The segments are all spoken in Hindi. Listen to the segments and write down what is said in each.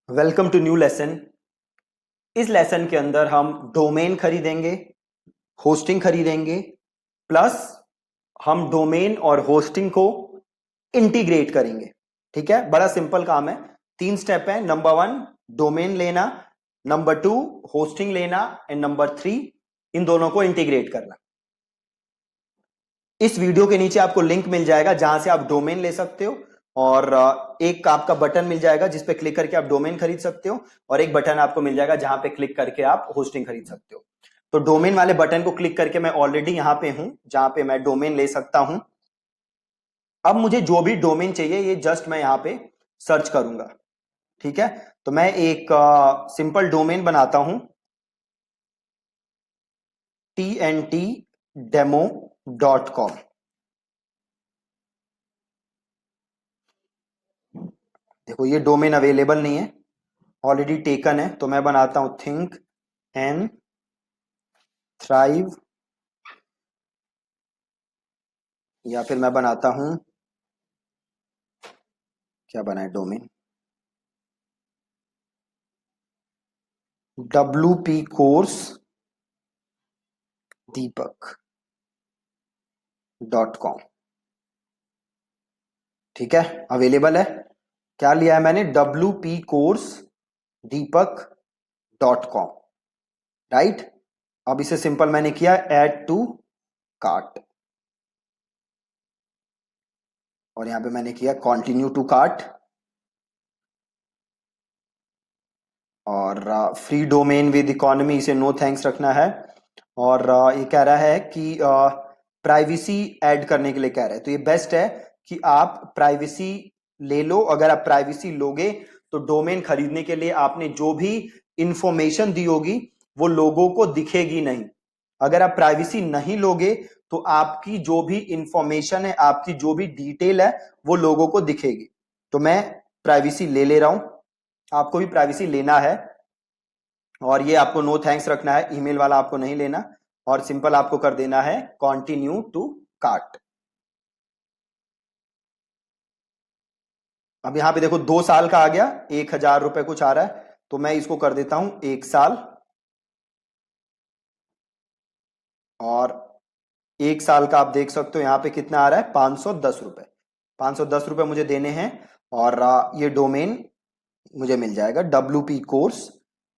Welcome to new lesson. इस लेसन के अंदर हम डोमेन खरीदेंगे, होस्टिंग खरीदेंगे, प्लस हम डोमेन और होस्टिंग को इंटीग्रेट करेंगे। ठीक है, बड़ा सिंपल काम है। 3 स्टेप है। नंबर 1 डोमेन लेना, नंबर 2 होस्टिंग लेना एंड नंबर 3 इन दोनों को इंटीग्रेट करना। इस वीडियो के नीचे आपको लिंक मिल जाएगा जहां से आप डोमेन ले सकते हो और एक आपका बटन मिल जाएगा जिस पे क्लिक करके आप डोमेन खरीद सकते हो और एक बटन आपको मिल जाएगा जहां पे क्लिक करके आप होस्टिंग खरीद सकते हो। तो डोमेन वाले बटन को क्लिक करके मैं ऑलरेडी यहां पे हूं जहां पे मैं डोमेन ले सकता हूं। अब मुझे जो भी डोमेन चाहिए ये जस्ट मैं यहां पे सर्च करूंगा। ठीक है, तो मैं एक सिंपल डोमेन बनाता हूं, tntdemo.com। देखो ये डोमेन अवेलेबल नहीं है, ऑलरेडी टेकन है, तो मैं बनाता हूं थिंक एंड थ्राइव, या फिर मैं बनाता हूं, क्या बनाए डोमेन, WP कोर्स दीपक.com। ठीक है, अवेलेबल है। क्या लिया है मैंने, WP कोर्स दीपक.com। राइट, अब इसे सिंपल मैंने किया ऐड टू कार्ट और यहां पे मैंने किया कंटिन्यू टू कार्ट और फ्री डोमेन विद इकोनॉमी इसे नो थैंक्स रखना है। और ये कह रहा है कि प्राइवेसी ऐड करने के लिए कह रहा है, तो ये बेस्ट है कि आप प्राइवेसी ले लो। अगर आप प्राइवेसी लोगे तो डोमेन खरीदने के लिए आपने जो भी इंफॉर्मेशन दी होगी वो लोगों को दिखेगी नहीं। अगर आप प्राइवेसी नहीं लोगे तो आपकी जो भी इंफॉर्मेशन है, आपकी जो भी डिटेल है वो लोगों को दिखेगी। तो मैं प्राइवेसी ले रहा हूं, आपको भी प्राइवेसी लेना है और ये आपको नो थैंक्स रखना है, ईमेल वाला आपको नहीं लेना और सिंपल आपको कर देना है कंटिन्यू टू कार्ट। अब यहां पे देखो 2 साल का आ गया, 1,000 रुपए कुछ आ रहा है, तो मैं इसको कर देता हूं 1 साल। और 1 साल का आप देख सकते हो यहां पे कितना आ रहा है, 510 रुपए। 510 रुपए मुझे देने हैं और ये डोमेन मुझे मिल जाएगा WP कोर्स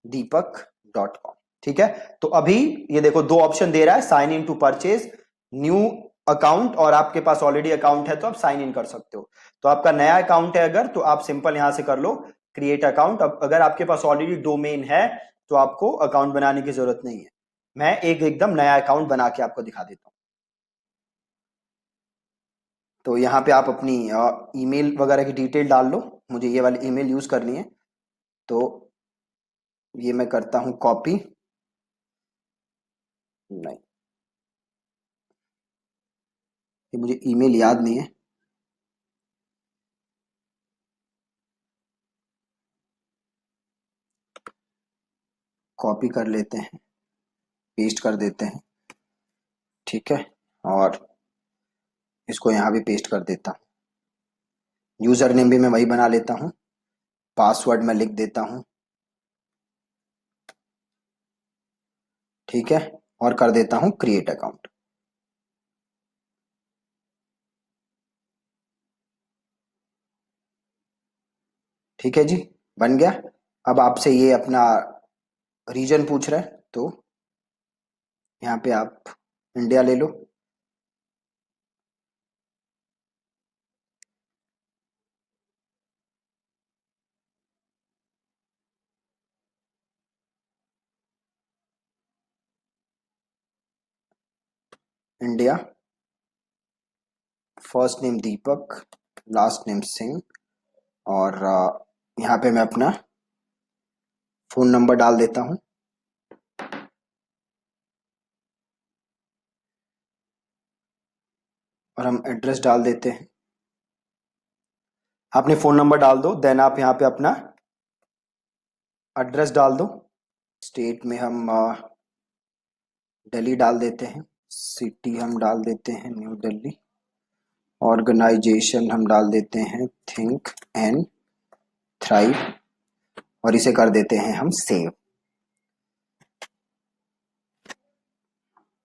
दीपक.com। ठीक है, तो अभी ये देखो 2 ऑप्शन दे रहा है, sign in to purchase, new account, और आपके पास ऑलरेडी अकाउंट है तो आप साइन इन कर सकते हो। तो आपका नया अकाउंट है अगर, तो आप सिंपल यहां से कर लो क्रिएट अकाउंट। अब अगर आपके पास ऑलरेडी डोमेन है तो आपको अकाउंट बनाने की जरूरत नहीं है। मैं एक एकदम नया अकाउंट बना के आपको दिखा देता हूं। तो यहाँ पे आप अपनी ईमेल वगैरह की डिटेल डाल लो, मुझे ये वाली ईमेल यूज करनी है, तो ये मैं करता हूं कॉपी, नहीं ये मुझे ईमेल याद नहीं है, कॉपी कर लेते हैं, पेस्ट कर देते हैं। ठीक है, और इसको यहाँ भी पेस्ट कर देता हूँ। यूजर नेम भी मैं वही बना लेता हूँ, पासवर्ड मैं लिख देता हूँ। ठीक है, और कर देता हूँ क्रिएट अकाउंट। ठीक है जी, बन गया। अब आपसे ये अपना रीजन पूछ रहा है, तो यहाँ पे आप इंडिया ले लो। इंडिया, फर्स्ट नेम दीपक, लास्ट नेम सिंह, और यहाँ पे मैं अपना फोन नंबर डाल देता हूँ। और हम एड्रेस डाल देते हैं। आपने फोन नंबर डाल दो, देन आप यहाँ पे अपना एड्रेस डाल दो। स्टेट में हम दिल्ली डाल देते हैं, सिटी हम डाल देते हैं न्यू दिल्ली, ऑर्गेनाइजेशन हम डाल देते हैं थिंक एंड थ्राइव, और इसे कर देते हैं हम सेव।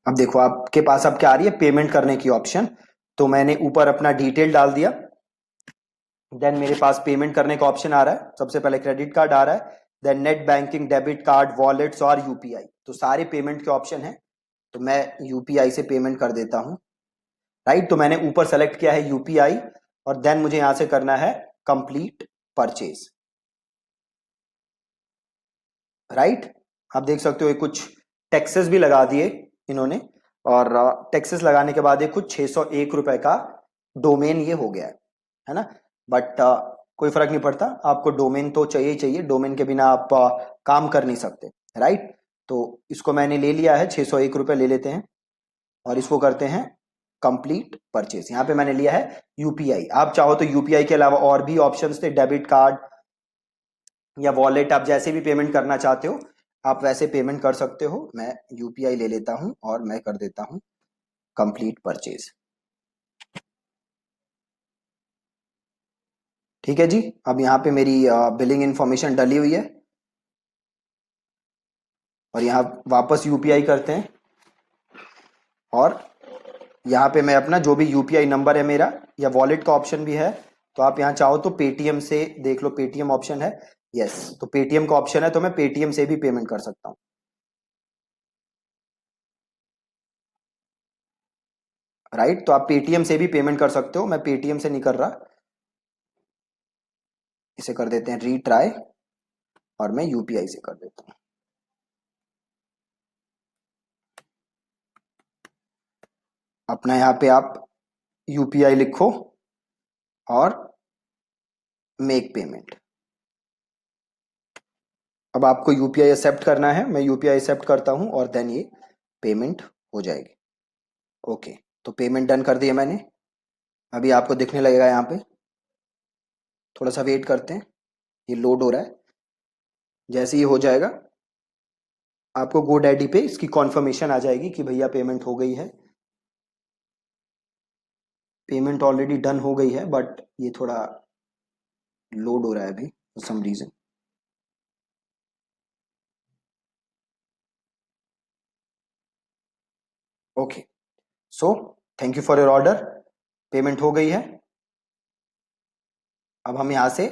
अब देखो आपके पास अब क्या आ रही है, पेमेंट करने की ऑप्शन। तो मैंने ऊपर अपना डिटेल डाल दिया, देन मेरे पास पेमेंट करने का ऑप्शन आ रहा है। सबसे पहले क्रेडिट कार्ड आ रहा है, then net banking, debit card, wallets और यूपीआई। तो सारे पेमेंट के ऑप्शन है, तो मैं यूपीआई से पेमेंट कर देता हूं। राइट, तो मैंने ऊपर सेलेक्ट किया है यूपीआई, और देन मुझे यहां से करना है कंप्लीट परचेज। राइट, आप देख सकते हो ये कुछ टैक्सेस भी लगा दिए इन्होंने, और टैक्सेस लगाने के बाद ये कुछ 601 रुपए का डोमेन ये हो गया है ना। बट कोई फर्क नहीं पड़ता, आपको डोमेन तो चाहिए ही चाहिए, डोमेन के बिना आप काम कर नहीं सकते। राइट, तो इसको मैंने ले लिया है, 601 रुपए ले लेते हैं, और इसको करते हैं कंप्लीट परचेज। यहां पे मैंने लिया है यूपीआई। आप चाहो तो यूपीआई के अलावा और भी ऑप्शंस थे, डेबिट कार्ड या वॉलेट, आप जैसे भी पेमेंट करना चाहते हो आप वैसे पेमेंट कर सकते हो। मैं यूपीआई ले लेता हूं और मैं कर देता हूं कंप्लीट परचेज। ठीक है जी, अब यहाँ पे मेरी बिलिंग इंफॉर्मेशन डली हुई है, और यहाँ वापस यूपीआई करते हैं, और यहाँ पे मैं अपना जो भी यूपीआई नंबर है मेरा, या वॉलेट का ऑप्शन भी है, तो आप यहाँ चाहो तो पेटीएम से देख लो, पेटीएम ऑप्शन है। यस, तो पेटीएम का ऑप्शन है, तो मैं पेटीएम से भी पेमेंट कर सकता हूँ। राइट, तो आप पेटीएम से भी पेमेंट कर सकते हो, मैं पेटीएम से नहीं कर रहा। इसे कर देते हैं रीट्राई, और मैं यूपीआई से कर देता हूँ। अपना यहाँ पे आप यूपीआई लिखो और मेक पेमेंट। अब आपको यूपीआई एक्सेप्ट करना है, मैं यूपीआई एक्सेप्ट करता हूं, और देन ये पेमेंट हो जाएगी। ओके, तो पेमेंट डन कर दिया मैंने। अभी आपको दिखने लगेगा यहाँ पे, थोड़ा सा वेट करते हैं, ये लोड हो रहा है। जैसे ही हो जाएगा आपको GoDaddy पे इसकी कॉन्फर्मेशन आ जाएगी कि भैया पेमेंट हो गई है। पेमेंट ऑलरेडी डन हो गई है, बट ये थोड़ा लोड हो रहा है अभी for some reason. Okay, so thank you for your order, payment हो गई है। अब हम यहाँ से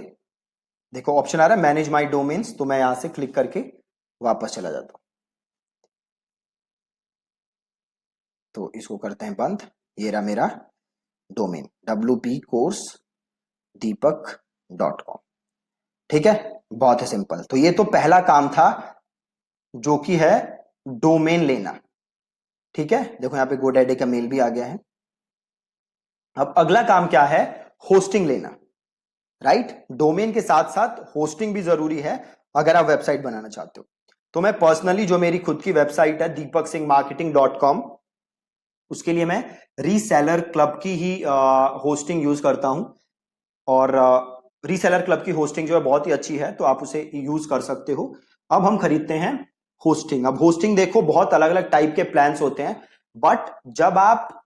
देखो ऑप्शन आ रहा है मैनेज माई डोमेन्स, तो मैं यहाँ से क्लिक करके वापस चला जाता हूँ। तो इसको करते हैं बंद। ये रहा मेरा डोमेन wpcourse.deepak.com। ठीक है, बहुत ही सिंपल। तो ये तो पहला काम था, जो कि है डोमेन लेना। ठीक है, देखो यहाँ पे GoDaddy का मेल भी आ गया है। अब अगला काम क्या है, होस्टिंग लेना। राइट, डोमेन के साथ साथ होस्टिंग भी जरूरी है अगर आप वेबसाइट बनाना चाहते हो। तो मैं पर्सनली जो मेरी खुद की वेबसाइट है deepaksinghmarketing.com, उसके लिए मैं रीसेलर क्लब की ही होस्टिंग यूज करता हूं, और रीसेलर क्लब की होस्टिंग जो है बहुत ही अच्छी है, तो आप उसे यूज कर सकते हो। अब हम खरीदते हैं होस्टिंग। अब होस्टिंग देखो बहुत अलग अलग टाइप के प्लान्स होते हैं, बट जब आप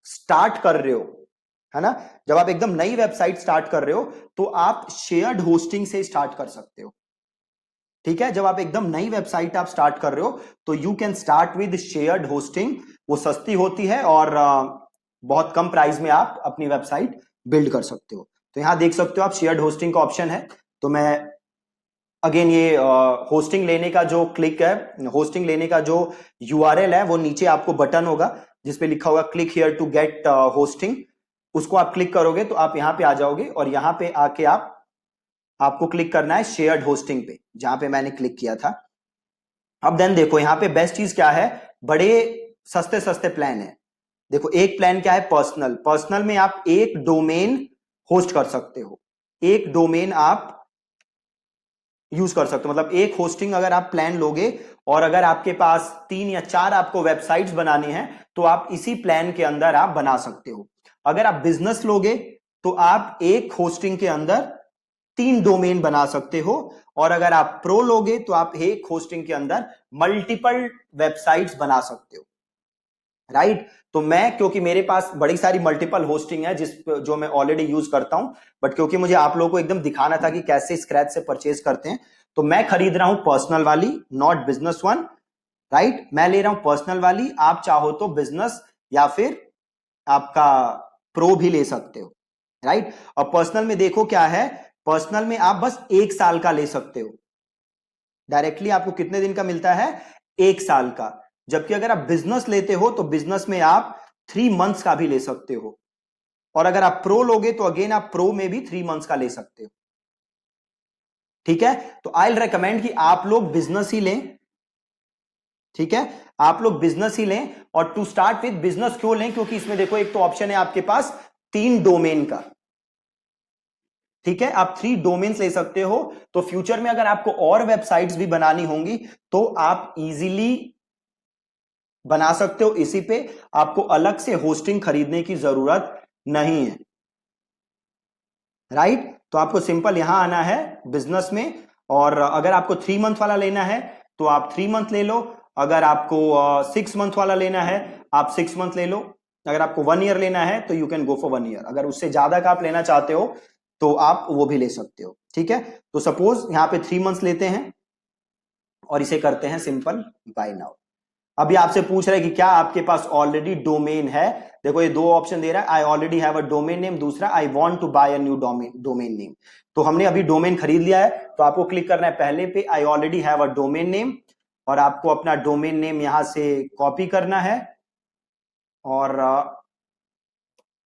स्टार्ट कर रहे हो, है ना, जब आप एकदम नई वेबसाइट स्टार्ट कर रहे हो, तो आप शेयर्ड होस्टिंग से स्टार्ट कर सकते हो। ठीक है, जब आप एकदम नई वेबसाइट आप स्टार्ट कर रहे हो, तो you can start with shared hosting. वो सस्ती होती है, और बहुत कम प्राइस में आप अपनी वेबसाइट बिल्ड कर सकते हो। तो यहां देख सकते हो आप शेयर्ड होस्टिंग का ऑप्शन है। तो मैं अगेन ये होस्टिंग लेने का जो क्लिक है, होस्टिंग लेने का जो यूआरएल है, वो नीचे आपको बटन होगा जिसपे लिखा होगा click here to get hosting. उसको आप क्लिक करोगे तो आप यहां पे आ जाओगे, और यहां पे आके आपको क्लिक करना है शेयर्ड होस्टिंग पे, जहां पे मैंने क्लिक किया था। अब देन देखो यहाँ पे बेस्ट चीज क्या है, बड़े सस्ते सस्ते प्लान है। देखो एक प्लान क्या है, पर्सनल। पर्सनल में आप एक डोमेन होस्ट कर सकते हो, एक डोमेन आप यूज कर सकते हो। मतलब एक होस्टिंग अगर आप प्लान लोगे, और अगर आपके पास 3 या 4 आपको वेबसाइट्स बनानी है, तो आप इसी प्लान के अंदर आप बना सकते हो। अगर आप बिजनेस लोगे, तो आप एक होस्टिंग के अंदर 3 डोमेन बना सकते हो, और अगर आप प्रो लोगे, तो आप एक होस्टिंग के अंदर मल्टीपल वेबसाइट्स बना सकते हो। राइट। तो मैं, क्योंकि मेरे पास बड़ी सारी मल्टीपल होस्टिंग है जो मैं ऑलरेडी यूज करता हूं, बट क्योंकि मुझे आप लोगों को एकदम दिखाना था कि कैसे स्क्रैच से परचेज करते हैं, तो मैं खरीद रहा हूं पर्सनल वाली, नॉट बिजनेस वन। राइट, मैं ले रहा हूं पर्सनल वाली, आप चाहो तो बिजनेस या फिर आपका प्रो भी ले सकते हो। राइट, और पर्सनल में देखो क्या है, पर्सनल में आप बस 1 साल का ले सकते हो। डायरेक्टली आपको कितने दिन का मिलता है? 1 साल का। जबकि अगर आप बिजनेस लेते हो तो बिजनेस में आप 3 मंथ्स का भी ले सकते हो, और अगर आप प्रो लोगे तो अगेन आप प्रो में भी 3 मंथ्स का ले सकते हो। ठीक है, तो आई विल रेकमेंड कि आप लोग बिजनेस ही लें। ठीक है, आप लोग बिजनेस ही लें। और टू स्टार्ट विद बिजनेस क्यों लें? क्योंकि इसमें देखो एक तो ऑप्शन है आपके पास 3 डोमेन का। ठीक है, आप 3 डोमेन्स ले सकते हो, तो फ्यूचर में अगर आपको और वेबसाइट्स भी बनानी होंगी तो आप इजीली बना सकते हो इसी पे, आपको अलग से होस्टिंग खरीदने की जरूरत नहीं है। राइट, तो आपको सिंपल यहां आना है बिजनेस में, और अगर आपको 3 मंथ वाला लेना है तो आप 3 मंथ ले लो, अगर आपको 6 मंथ वाला लेना है आप 6 मंथ ले लो, अगर आपको 1 ईयर लेना है तो you can go for 1 year, अगर उससे ज्यादा का आप लेना चाहते हो तो आप वो भी ले सकते हो। ठीक है, तो सपोज यहां पे 3 मंथ्स लेते हैं और इसे करते हैं सिंपल बाय नाउ। अभी आपसे पूछ रहा है कि क्या आपके पास ऑलरेडी डोमेन है। देखो ये दो ऑप्शन दे रहा है, I already have a domain name, दूसरा I want to buy a new domain name. तो हमने अभी डोमेन खरीद लिया है, तो आपको क्लिक करना है पहले पे, आई already have a domain name, और आपको अपना डोमेन नेम यहां से कॉपी करना है, और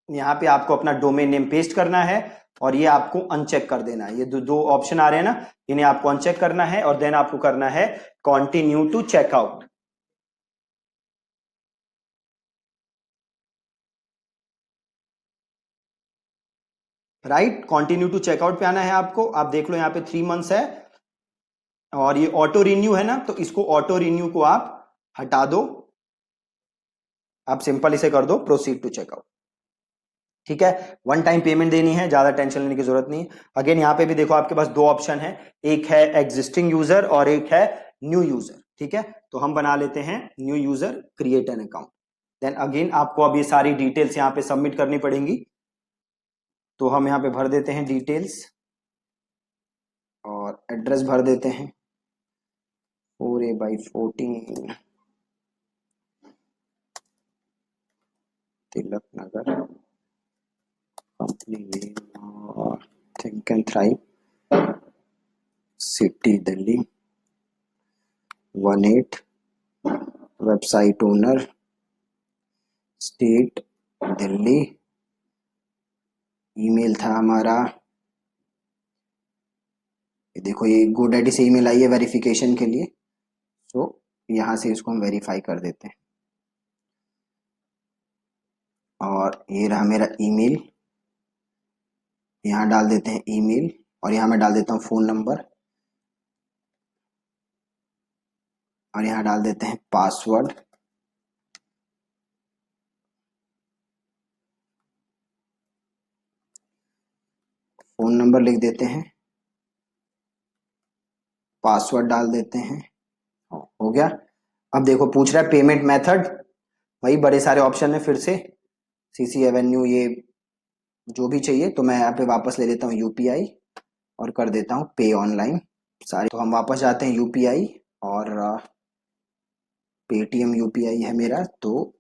यहाँ पे आपको अपना डोमेन नेम पेस्ट करना है, और ये आपको अनचेक कर देना है। ये दो ऑप्शन आ रहे हैं ना, इन्हें आपको अनचेक करना है, और देन आपको करना है continue to checkout. Right, continue to checkout पे आना है आपको। आप देख लो यहाँ पे 3 मंथ्स है, और ये ऑटो रिन्यू है ना, तो इसको ऑटो रिन्यू को आप हटा दो, आप सिंपल इसे कर दो प्रोसीड टू चेकआउट। ठीक है, वन टाइम पेमेंट देनी है, ज्यादा टेंशन लेने की जरूरत नहीं। अगेन यहाँ पे भी देखो आपके पास दो ऑप्शन है, एक है एग्जिस्टिंग यूजर और एक है न्यू यूजर। ठीक है, तो हम बना लेते हैं new user, create an account. Then again आपको अब ये सारी डिटेल्स यहाँ पे सबमिट करनी पड़ेंगी, तो हम यहाँ पे भर देते हैं डिटेल्स, और एड्रेस भर देते हैं 4A/14 Tilak Nagar, company name think and thrive, city Delhi 18, website owner state Delhi, email था हमारा, ये देखो ये GoDaddy से ईमेल आई है वेरिफिकेशन के लिए, तो यहाँ से इसको हम वेरीफाई कर देते हैं, और ये रहा मेरा ईमेल, यहाँ डाल देते हैं ईमेल, और यहाँ मैं डाल देता हूँ फ़ोन नंबर, और यहाँ डाल देते हैं पासवर्ड, फ़ोन नंबर लिख देते हैं, पासवर्ड डाल देते हैं, हो गया। अब देखो पूछ रहा है पेमेंट मेथड, वही बड़े सारे ऑप्शन है फिर से, सीसी एवेन्यू, ये जो भी चाहिए, तो मैं यहाँ पे वापस ले लेता हूँ यूपीआई, और कर देता हूँ पे ऑनलाइन सारे। तो हम वापस जाते हैं यूपीआई, और पेटीएम यूपीआई है मेरा, तो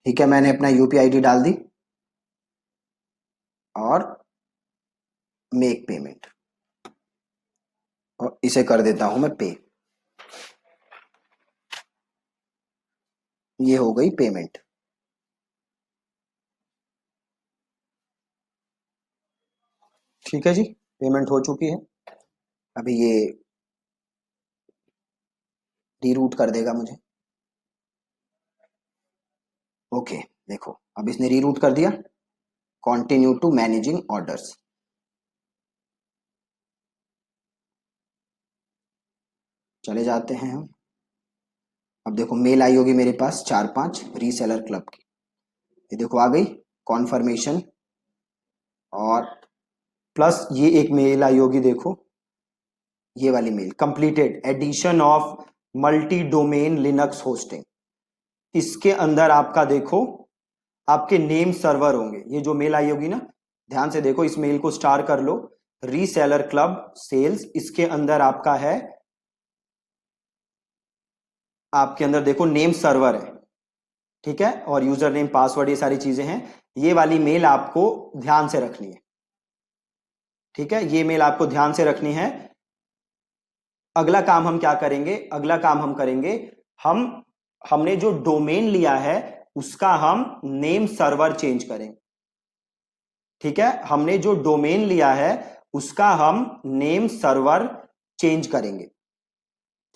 ठीक है, मैंने अपना यूपीआई आईडी डाल दी, और मेक पेमेंट, और इसे कर देता हूं मैं पे। ये हो गई पेमेंट। ठीक है जी, पेमेंट हो चुकी है। अभी ये रीरूट कर देगा मुझे। ओके, देखो अब इसने रीरूट कर दिया, कंटिन्यू टू मैनेजिंग ऑर्डर्स। चले जाते हैं हम। अब देखो मेल आई होगी मेरे पास 4-5 रीसेलर क्लब की, ये देखो आ गई कॉन्फर्मेशन, और प्लस ये एक मेल आई होगी देखो, ये वाली mail, completed edition of multi domain Linux hosting. इसके अंदर आपका देखो आपके नेम सर्वर होंगे। ये जो मेल आई होगी ना, ध्यान से देखो, इस मेल को स्टार कर लो, रीसेलर क्लब सेल्स। इसके अंदर आपका है, आपके अंदर देखो नेम सर्वर है, ठीक है, और यूजर नेम पासवर्ड ये सारी चीजें हैं। ये वाली मेल आपको ध्यान से रखनी है, ठीक है, ये मेल आपको ध्यान से रखनी है। अगला काम हम क्या करेंगे, अगला काम हम करेंगे, हमने जो डोमेन लिया है उसका हम नेम सर्वर चेंज करेंगे, ठीक है, हमने जो डोमेन लिया है उसका हम नेम सर्वर चेंज करेंगे,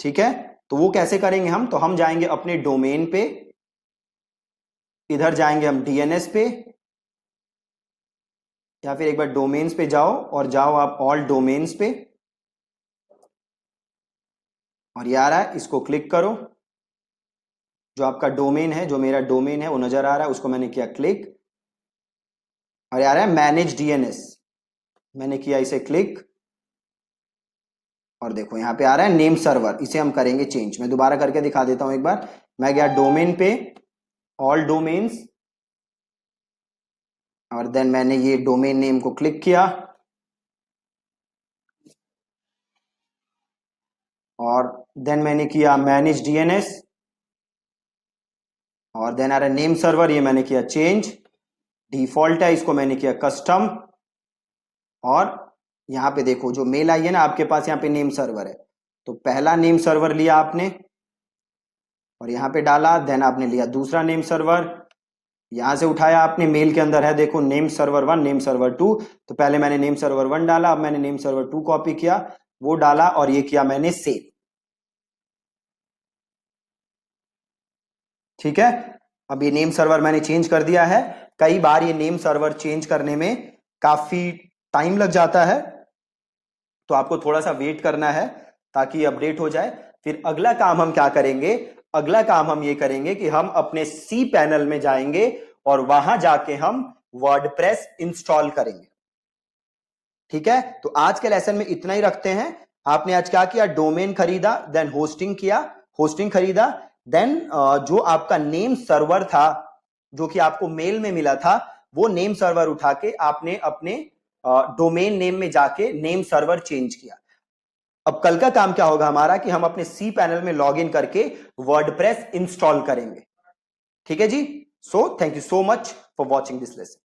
ठीक है। तो वो कैसे करेंगे हम, तो हम जाएंगे अपने डोमेन पे, इधर जाएंगे हम डीएनएस पे, या फिर एक बार डोमेन्स पे जाओ और जाओ आप ऑल डोमेन्स पे, और ये आ रहा है, इसको क्लिक करो। जो आपका डोमेन है, जो मेरा डोमेन है वो नजर आ रहा है, उसको मैंने किया क्लिक, और ये आ रहा है मैनेज डीएनएस, मैंने किया इसे क्लिक, और देखो यहां पे आ रहा है नेम सर्वर, इसे हम करेंगे चेंज। मैं दोबारा करके दिखा देता हूं एक बार। मैं गया डोमेन पे, ऑल डोमेन्स, और देन मैंने ये डोमेन नेम को क्लिक किया, और देन मैंने किया मैनेज डीएनएस, और देन आ रहा है नेम सर्वर, ये मैंने किया चेंज, डिफॉल्ट है इसको मैंने किया कस्टम, और यहां पे देखो जो मेल आई है ना आपके पास, यहां पे नेम सर्वर है, तो पहला नेम सर्वर लिया आपने और यहां पे डाला, देन आपने लिया दूसरा नेम सर्वर, यहां से उठाया आपने, मेल के अंदर है देखो नेम सर्वर 1 नेम सर्वर 2, तो पहले मैंने नेम सर्वर 1 डाला, अब मैंने नेम सर्वर 2 कॉपी किया, वो डाला, और ये किया मैंने सेव, ठीक है। अब ये नेम सर्वर मैंने चेंज कर दिया है। कई बार ये नेम सर्वर चेंज करने में काफी टाइम लग जाता है, तो आपको थोड़ा सा वेट करना है ताकि अपडेट हो जाए। फिर अगला काम हम क्या करेंगे, अगला काम हम ये करेंगे कि हम अपने सी पैनल में जाएंगे और वहां जाके हम वर्डप्रेस इंस्टॉल करेंगे, ठीक है। तो आज के लेसन में इतना ही रखते हैं। आपने आज क्या किया, डोमेन खरीदा, देन होस्टिंग किया, होस्टिंग खरीदा, देन जो आपका नेम सर्वर था जो कि आपको मेल में मिला था, वो नेम सर्वर उठा के आपने अपने डोमेन नेम में जाके नेम सर्वर चेंज किया। अब कल का काम क्या होगा हमारा कि हम अपने सी पैनल में लॉग इन करके वर्डप्रेस इंस्टॉल करेंगे, ठीक है जी। So thank you so much for watching this lesson.